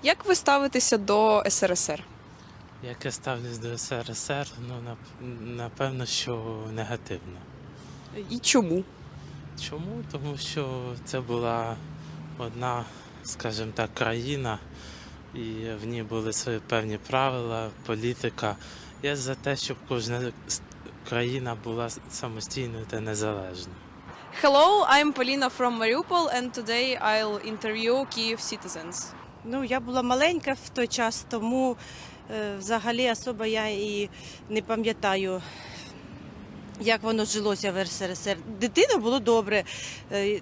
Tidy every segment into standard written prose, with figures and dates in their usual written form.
Як ви ставитеся до СРСР? Як я ставлюсь до СРСР, напевно, що негативно. І чому? Чому? Тому що це була одна, скажімо так, країна, і в ній були свої певні правила, політика. Я за те, щоб кожна країна була самостійною та незалежною. Hello, I'm Polina from Mariupol and today I'll interview Kyiv citizens. Ну, я була маленька в той час, тому взагалі особо я і не пам'ятаю, як воно жилося в СРСР. Дитина було добре.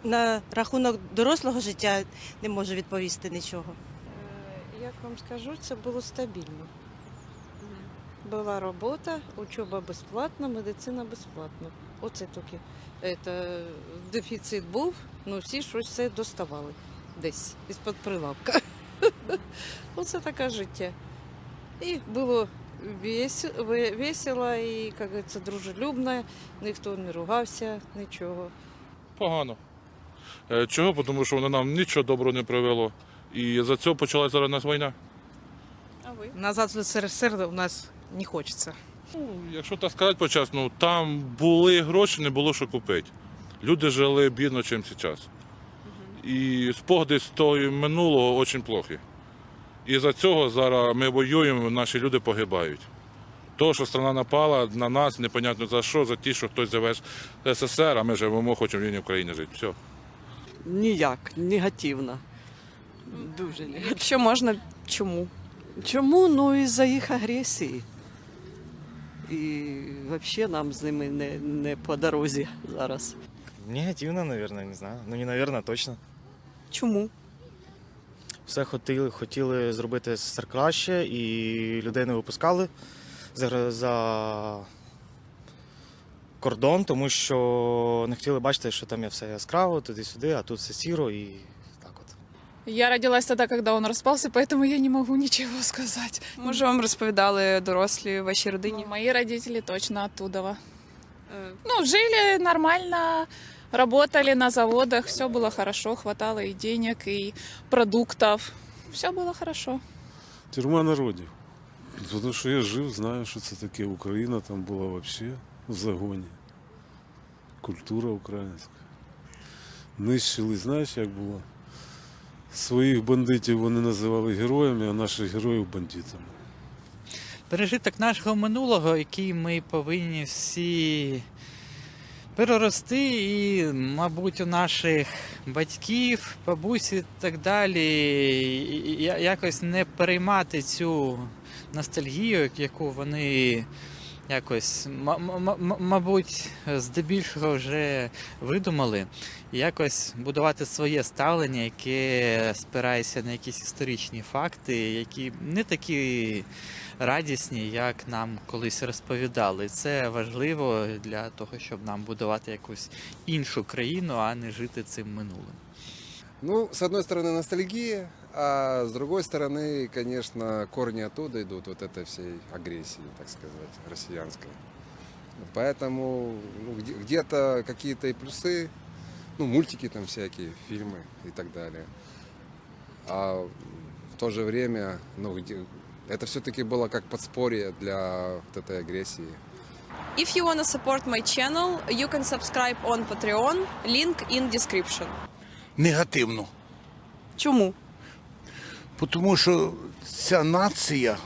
На рахунок дорослого життя не можу відповісти нічого. Як вам скажу, це було стабільно. Була робота, учоба безплатна, медицина безплатна. Оце тільки дефіцит був, ну всі щось це доставали десь із-під прилавка. Оце таке життя. І було весело і, як говориться, дружелюбно, ніхто не ругався, нічого. Погано. Чого? Тому що воно нам нічого доброго не привело. І за цього почалася зараз у нас війна. А ви? Назад в СРСР у нас не хочеться. Ну, якщо так сказати почесно, там були гроші, не було що купити. Люди жили бідно, ніж зараз. І спогади з того минулого дуже плохі. І за цього зараз ми воюємо, наші люди погибають. То, що страна напала на нас, непонятно за що, за ті, що хтось живе в СССР, а ми живемо, хочемо в вільній Україні жити. Все. Ніяк, негативно. Дуже негативно. Якщо можна, чому? Чому? Ну, із-за їх агресії. І взагалі нам з ними не по дорозі зараз. Негативно, наверное, не знаю. Ну, не наверное, точно. Чому? Все хотіли зробити СССР краще, і людей не випускали за кордон, тому що не хотіли бачити, що там є все яскраво, туди-сюди, а тут все сіро і так от. Я родилась тогда, когда он распался, поэтому я не могу ничего сказать. Може, вам розповідали дорослі в вашій родині? Но мои родители точно оттуда. Е, Ну, жили нормально, работали на заводах, все было хорошо, хватало и денег, и продуктов. Все было хорошо. Тюрма народів. Тому що я жив, знаю, що це таке. Україна там була взагалі в загоні. Культура українська. Нищили, знаєш, як було? Своїх бандитів вони називали героями, а наших героїв бандитами. Пережиток нашого минулого, який ми повинні всі перерости, і, мабуть, у наших батьків, бабусі і так далі, якось не переймати цю ностальгію, яку вони якось, мабуть, здебільшого вже видумали, і якось будувати своє ставлення, яке спирається на якісь історичні факти, які не такі радісні, як нам колись розповідали. Це важливо для того, щоб нам будувати якусь іншу країну, а не жити цим минулим. Ну, с одной стороны, ностальгия, а с другой стороны, конечно, корни оттуда идут, вот этой всей агрессии, так сказать, россиянской. Поэтому ну, где-то какие-то и плюсы, ну, мультики там всякие, фильмы и так далее. А в то же время, ну, это все-таки было как подспорье для вот этой агрессии. If you wanna support my channel, you can subscribe on Patreon, link in description. Негативно. Чому? Тому що ця нація,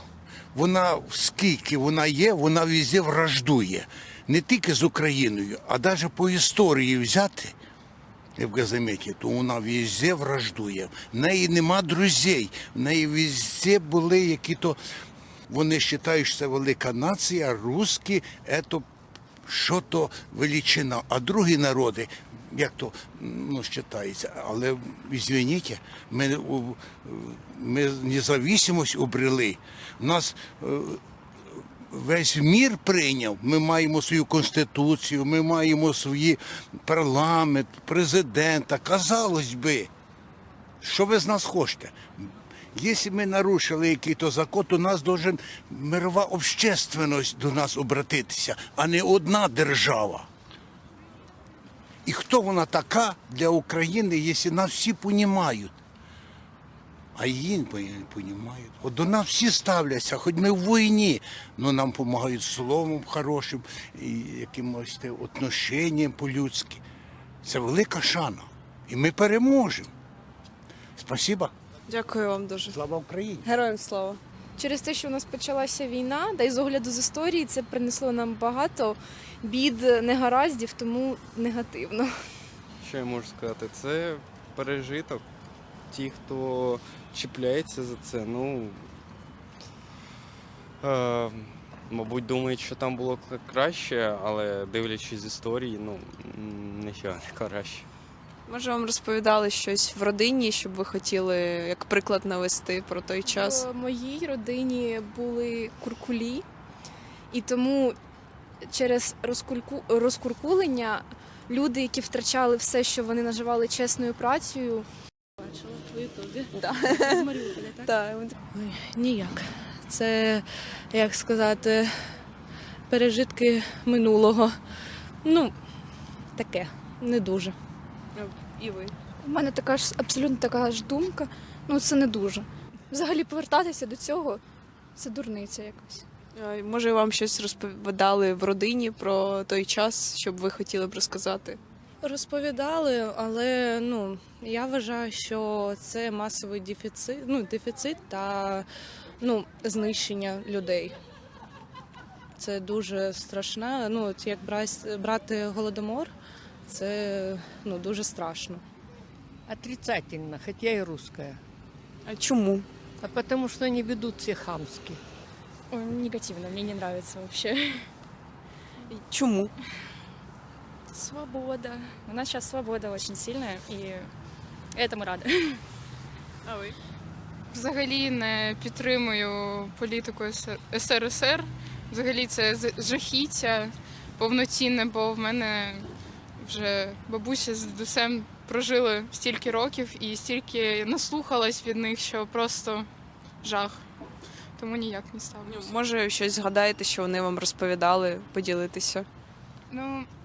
вона скільки вона є, вона везде враждує. Не тільки з Україною, а навіть по історії взяти, як ви замітите, то вона везде враждує. В неї нема друзей, в неї везде були які-то, вони вважають, що це велика нація, русські, це що-то величина. А другі народи, як то, ну, вважається, але, извините, ми незалежність обрели. У нас весь мір прийняв, ми маємо свою конституцію, ми маємо свій парламент, президента. Казалось би, що ви з нас хочете? Якщо ми нарушили якийсь закон, то нас должен мирова общественність до нас обратитися, а не одна держава. І хто вона така для України, якщо нас всі розуміють? А її не розуміють. От до нас всі ставляться, хоч ми в війні, але нам допомагають словом хорошим, і якимось відношенням по-людськи. Це велика шана. І ми переможемо. Спасибо. Дякую вам дуже. Слава Україні! Героям слава. Через те, що у нас почалася війна, та й з огляду з історії, це принесло нам багато бід, негараздів, тому негативно. Що я можу сказати? Це пережиток. Ті, хто чіпляється за це, мабуть, думають, що там було краще, але дивлячись з історії, нічого не краще. Може, вам розповідали щось в родині, щоб ви хотіли як приклад навести про той час? В моїй родині були куркулі, і тому через розкуркулення люди, які втрачали все, що вони наживали чесною працею. Бачила в Ютубі. З Маріуполя, так? Так. Ой, ніяк. Це, як сказати, пережитки минулого. Таке, не дуже. І ви? У мене абсолютно така ж думка. Це не дуже. Взагалі повертатися до цього – це дурниця якась. Може, вам щось розповідали в родині про той час, щоб ви хотіли б розказати? Розповідали, але я вважаю, що це масовий дефіцит та знищення людей. Це дуже страшно. Як брати Голодомор, це дуже страшно. Отрицательно, хотя и русская. А чому? А потому что они ведут себя хамски. Негативно, мені не подобається взагалі. Чому? Свобода. У нас сейчас свобода очень сильная, и этому рады. А ви? Взагалі не підтримую політику СРСР. Взагалі це жахіття повноцінне, бо в мене вже бабуся з дідусем прожили стільки років і стільки наслухалась від них, що просто жах. Тому ніяк не ставлюся. Може, щось згадаєте, що вони вам розповідали, поділитися?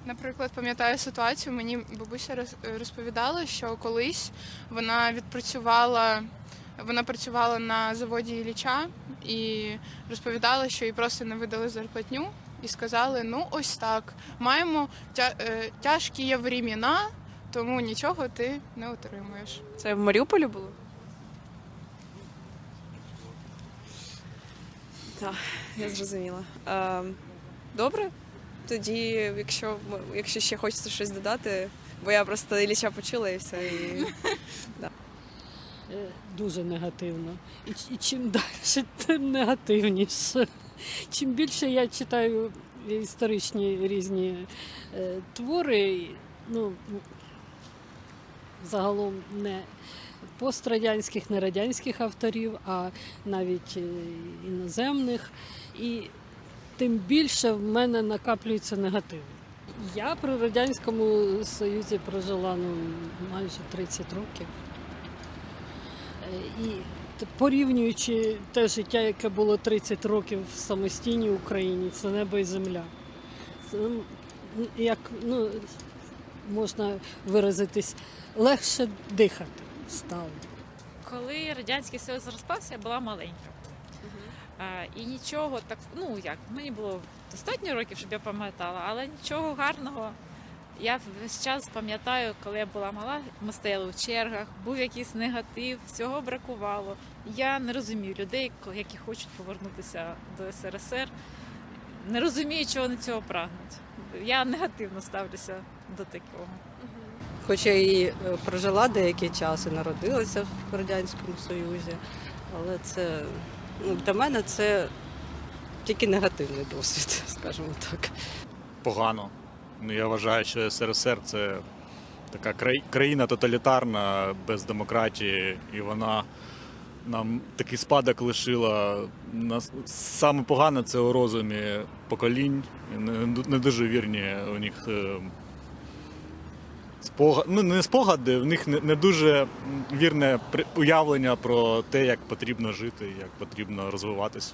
Наприклад, пам'ятаю ситуацію, мені бабуся розповідала, що колись вона працювала на заводі Ілліча і розповідала, що їй просто не видали зарплатню і сказали, ось так, маємо тяжкі времена, тому нічого ти не отримуєш. Це в Маріуполі було? Так, я зрозуміла. Добре. Тоді, якщо ще хочете щось додати, бо я просто Ілліча почула і все. Дуже негативно. І чим далі, тим негативніше. Чим більше я читаю історичні різні твори, загалом не пострадянських, не радянських авторів, а навіть іноземних, і тим більше в мене накаплюється негатив. Я при Радянському Союзі прожила майже 30 років. І порівнюючи те життя, яке було 30 років в самостійній Україні, це небо і земля. Це, як можна виразитись, легше дихати стало. Коли Радянський Союз розпався, я була маленька. І нічого так, мені було достатньо років, щоб я пам'ятала, але нічого гарного. Я весь час пам'ятаю, коли я була мала, ми стояли в чергах, був якийсь негатив, всього бракувало. Я не розумію людей, які хочуть повернутися до СРСР, не розумію, чого вони цього прагнуть. Я негативно ставлюся до такого. Хоча і прожила деякий час і народилася в Радянському Союзі, але це для мене це тільки негативний досвід, скажімо так. Погано. Я вважаю, що СРСР – це така країна тоталітарна, без демократії, і вона нам такий спадок лишила. Саме погане – це у розумі поколінь, не дуже вірні у них не спогади, в них не дуже вірне уявлення про те, як потрібно жити, як потрібно розвиватися.